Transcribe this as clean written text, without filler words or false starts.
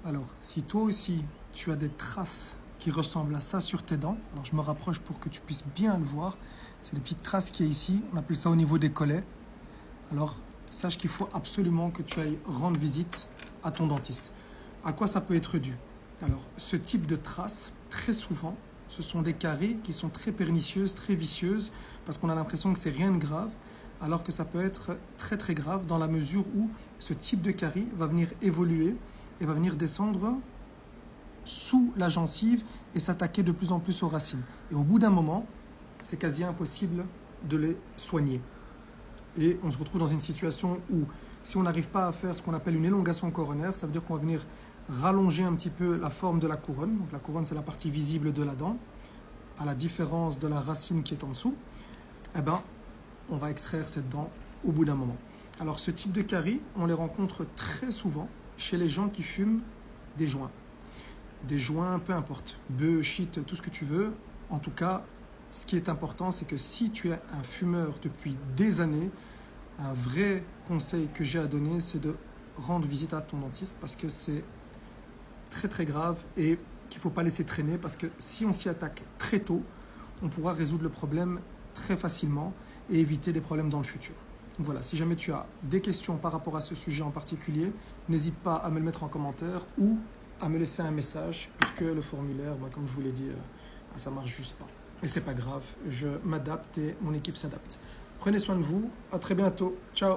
Alors, si toi aussi, tu as des traces qui ressemblent à ça sur tes dents, alors je me rapproche pour que tu puisses bien le voir. C'est des petites traces qu'il y a ici. On appelle ça au niveau des collets. Alors, sache qu'il faut absolument que tu ailles rendre visite à ton dentiste. À quoi ça peut être dû? Alors, ce type de traces, très souvent, ce sont des caries qui sont très pernicieuses, très vicieuses, parce qu'on a l'impression que c'est rien de grave, alors que ça peut être très très grave dans la mesure où ce type de carie va venir évoluer et va venir descendre sous la gencive et s'attaquer de plus en plus aux racines. Et au bout d'un moment, c'est quasi impossible de les soigner. Et on se retrouve dans une situation où, si on n'arrive pas à faire ce qu'on appelle une élongation coronaire, ça veut dire qu'on va venir rallonger un petit peu la forme de la couronne. Donc la couronne, c'est la partie visible de la dent, à la différence de la racine qui est en dessous. Eh ben, on va extraire cette dent au bout d'un moment. Alors ce type de caries, on les rencontre très souvent chez les gens qui fument des joints. Des joints, peu importe, bœuf, shit, tout ce que tu veux. En tout cas, ce qui est important, c'est que si tu es un fumeur depuis des années, un vrai conseil que j'ai à donner, c'est de rendre visite à ton dentiste parce que c'est très très grave et qu'il ne faut pas laisser traîner parce que si on s'y attaque très tôt, on pourra résoudre le problème très facilement et éviter des problèmes dans le futur. Donc voilà, si jamais tu as des questions par rapport à ce sujet en particulier, n'hésite pas à me le mettre en commentaire ou à me laisser un message puisque le formulaire, comme je vous l'ai dit, ça marche juste pas. Et c'est pas grave, je m'adapte et mon équipe s'adapte. Prenez soin de vous, à très bientôt, ciao.